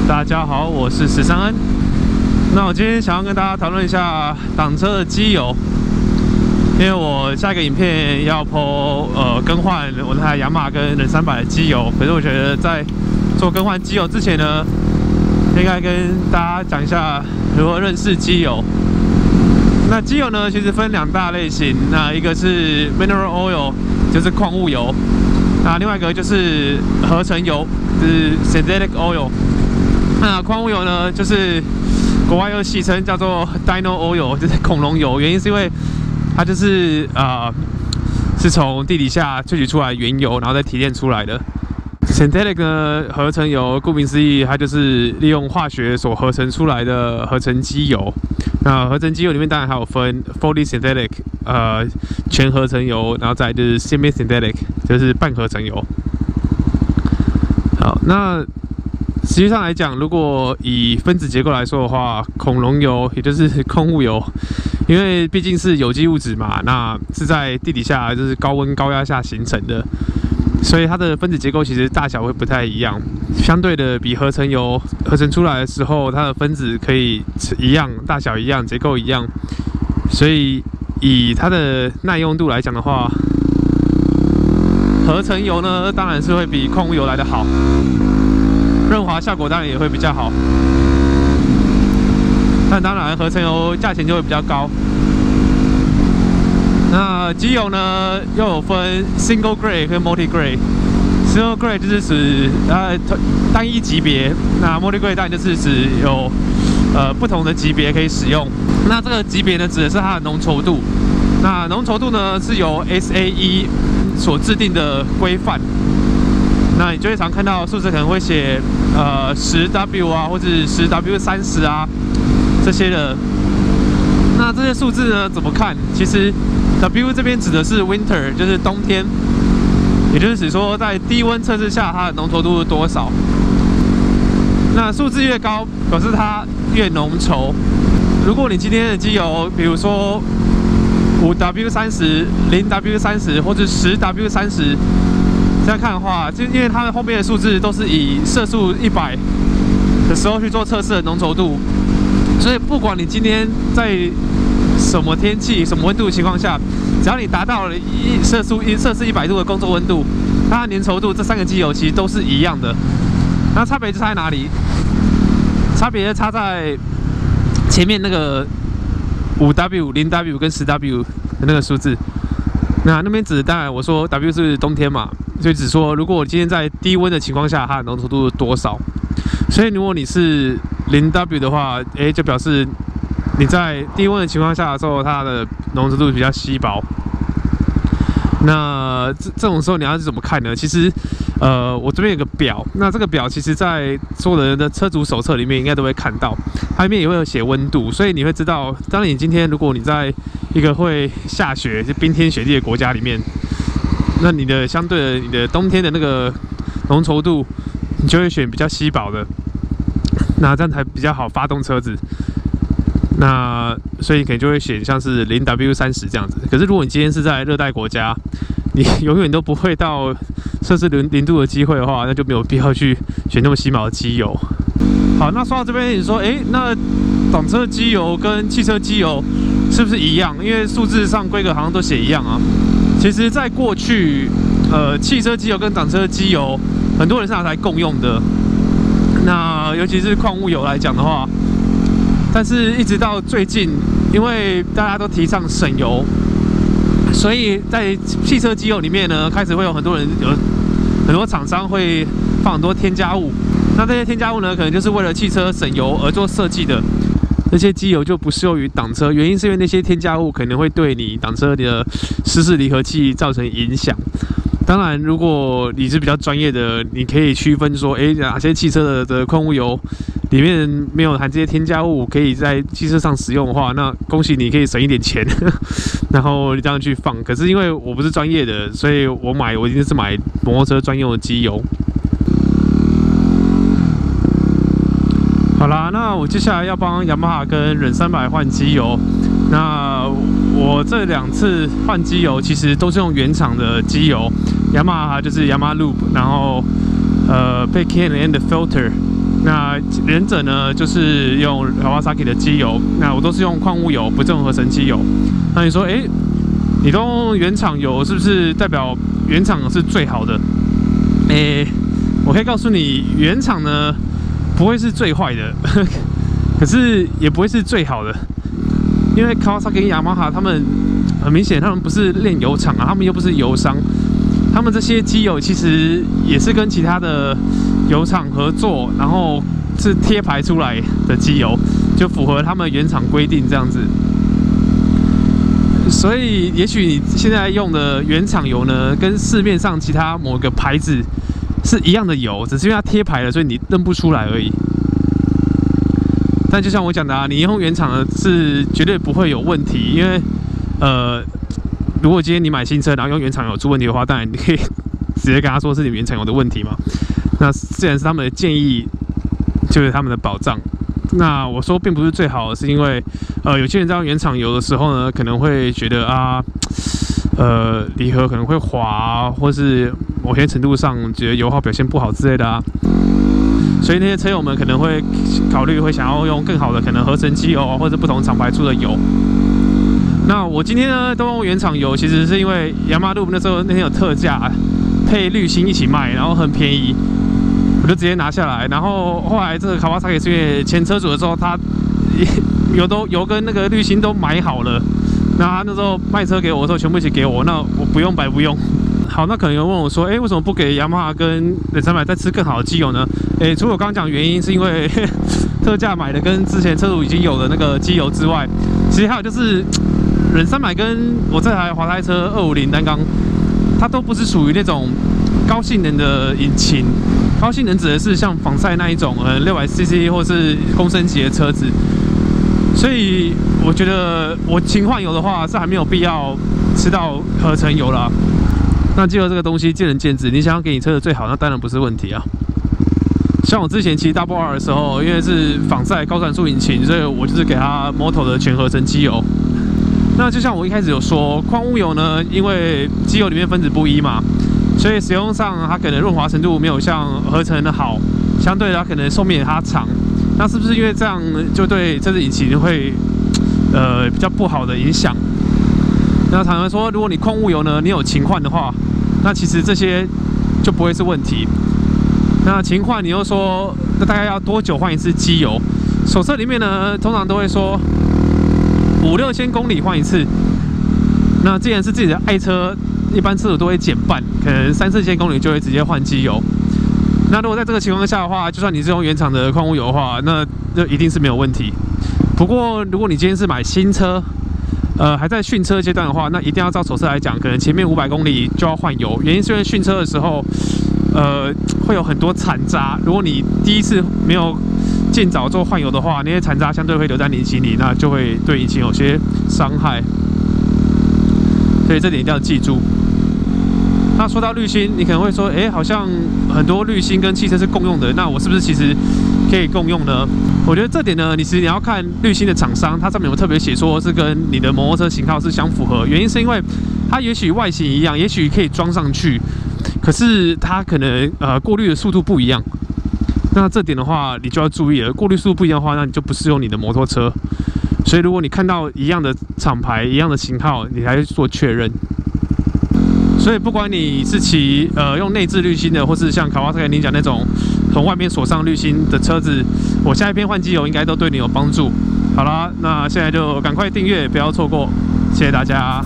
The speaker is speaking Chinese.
大家好，我是13恩。那我今天想要跟大家讨论一下挡车的机油，因为我下一个影片要 po 更换我那台雅马哈跟忍300的机油。可是我觉得在做更换机油之前呢，应该跟大家讲一下如何认识机油。那机油呢，其实分2大类型，那一个是 mineral oil， 就是矿物油。那另外一个就是合成油，就是 synthetic oil。那矿物油呢，就是国外又戏称叫做 dino oil， 就是恐龙油。原因是因为它就是是从地底下萃取出来原油，然后再提炼出来的。synthetic 呢，合成油，顾名思义，它就是利用化学所合成出来的合成机油。那合成机油里面当然还有分 fully synthetic， 全合成油，然后再就是 semi synthetic， 就是半合成油。好，那实际上来讲，如果以分子结构来说的话，恐龙油也就是矿物油，因为毕竟是有机物质嘛，那是在地底下就是高温高压下形成的，所以它的分子结构其实大小会不太一样。相对的，比合成油合成出来的时候，它的分子可以一样，大小一样，结构一样，所以以它的耐用度来讲的话，合成油呢当然是会比矿物油来得好。润滑效果当然也会比较好，但当然合成油价钱就会比较高。那机油呢又有分 single grade 跟 multi grade。single grade 就是指单一级别，那 multi grade 当然就是指有不同的级别可以使用。那这个级别呢指的是它的浓稠度。那浓稠度呢是由 SAE 所制定的规范。那你就会常看到数字可能会写10W 啊，或者10W30啊这些的。那这些数字呢怎么看？其实 W 这边指的是 winter， 就是冬天，也就是指说在低温测试下它的浓稠度是多少。那数字越高，表示它越浓稠。如果你今天的机油，比如说5W30、0W30或者10W30。这样看的话，就因为它的后面的数字都是以摄氏100的时候去做测试的浓稠度，所以不管你今天在什么天气、什么温度的情况下，只要你达到了摄氏100度的工作温度，它的粘稠度这3个机油其实都是一样的。那差别就差在哪里？差别差在前面那个5W、0W 跟10W 的那个数字。那边指当然我说 W 是冬天嘛。所以只说，如果我今天在低温的情况下，它的浓稠度是多少？所以如果你是0W 的话，就表示你在低温的情况下的时候，它的浓稠度比较稀薄。那这种时候你要是怎么看呢？其实，我这边有个表，那这个表其实在所有人的车主手册里面应该都会看到，它里面也会有写温度，所以你会知道，当你今天如果你在一个会下雪、就冰天雪地的国家里面。那你的相对的，你的冬天的那个浓稠度，你就会选比较稀薄的，那这样才比较好发动车子。那所以可能就会选像是0W30这样子。可是如果你今天是在热带国家，你永远都不会到摄氏0度的机会的话，那就没有必要去选那么稀薄的机油。好，那说到这边，你说，那挡车机油跟汽车机油是不是一样？因为数字上规格好像都写一样啊。其实，在过去，汽车机油跟挡车机油，很多人是拿来共用的。那尤其是矿物油来讲的话，但是一直到最近，因为大家都提倡省油，所以在汽车机油里面呢，开始会有很多厂商会放很多添加物。那这些添加物呢，可能就是为了汽车省油而做设计的。这些机油就不适用于挡车，原因是因为那些添加物可能会对你挡车的湿式离合器造成影响。当然，如果你是比较专业的，你可以区分说，哪些汽车的矿物油里面没有含这些添加物，可以在汽车上使用的话，那恭喜你可以省一点钱，然后你这样去放。可是因为我不是专业的，所以我一定是买摩托车专用的机油。好啦，那我接下来要帮雅马哈跟忍300换机油。那我这2次换机油其实都是用原厂的机油，雅马哈就是 Yamaha Lube， 然后被 K&N 的 filter，那原则呢，就是用 Kawasaki 的机油，那我都是用矿物油，不是用合成机油。那你说，你都用原厂油，是不是代表原厂是最好的？我可以告诉你，原厂呢不会是最坏的，可是也不会是最好的，因为 Kawasaki 跟雅马哈他们很明显，他们不是炼油厂啊，他们又不是油商，他们这些机油其实也是跟其他的油厂合作，然后是贴牌出来的机油，就符合他们原厂规定这样子。所以，也许你现在用的原厂油呢，跟市面上其他某个牌子是一样的油，只是因为它贴牌了，所以你认不出来而已。但就像我讲的啊，你用原厂的是绝对不会有问题，因为如果今天你买新车，然后用原厂油出问题的话，当然你可以直接跟他说是你原厂油的问题嘛。那既然是他们的建议，就是他们的保障。那我说并不是最好的，是因为有些人在用原厂油的时候呢，可能会觉得离合可能会滑，或是某些程度上觉得油耗表现不好之类的啊。所以那些车友们可能会考虑会想要用更好的可能合成机油啊，或者不同厂牌出的油。那我今天呢都用原厂油，其实是因为雅马路那时候那天有特价，配滤芯一起卖，然后很便宜。我就直接拿下来，然后后来这个Kawasaki是因为前车主的时候，他油跟那个滤芯都买好了，那他那时候卖车给我的时候全部一起给我，那我不用白不用。好，那可能有人问我说，为什么不给雅马哈跟忍300再吃更好的机油呢？除了我刚刚讲原因是因为特价买的跟之前车主已经有的那个机油之外，其实还有就是忍300跟我这台滑胎车250单缸，它都不是属于那种高性能的引擎。高性能指的是像仿赛那一种600cc 或是公升级的车子，所以我觉得我勤换油的话是还没有必要吃到合成油啦。那机油这个东西见仁见智，你想要给你车的最好，那当然不是问题啊。像我之前骑 Double R 的时候，因为是仿赛高转速引擎，所以我就是给它 Moto 的全合成机油。那就像我一开始有说，矿物油呢，因为机油里面分子不一嘛。所以使用上它可能润滑程度没有像合成的好，相对它可能寿命也它长。那是不是因为这样就对这支引擎会比较不好的影响？那常常说，如果你矿物油呢，你有勤换的话，那其实这些就不会是问题。那勤换你又说，那大概要多久换一次机油？手册里面呢，通常都会说5、6千公里换一次。那既然是自己的爱车，一般车主都会减半，可能3、4千公里就会直接换机油。那如果在这个情况下的话，就算你是用原厂的矿物油的话，那一定是没有问题。不过如果你今天是买新车，还在训车阶段的话，那一定要照手册来讲，可能前面500公里就要换油。原因是因为训车的时候，会有很多残渣。如果你第一次没有尽早做换油的话，那些残渣相对会留在引擎里，那就会对引擎有些伤害。所以这点一定要记住。那说到滤芯，你可能会说，好像很多滤芯跟汽车是共用的，那我是不是其实可以共用呢？我觉得这点呢，其实你要看滤芯的厂商，它上面有特别写说是跟你的摩托车型号是相符合。原因是因为它也许外形一样，也许可以装上去，可是它可能过滤的速度不一样。那这点的话，你就要注意了。过滤速度不一样的话，那你就不适用你的摩托车。所以如果你看到一样的厂牌、一样的型号，你还是做确认。所以不管你是骑用内置滤芯的，或是像Kawasaki你讲那种从外面锁上滤芯的车子，我下一篇换机油应该都对你有帮助。好啦，那现在就赶快订阅，不要错过，谢谢大家。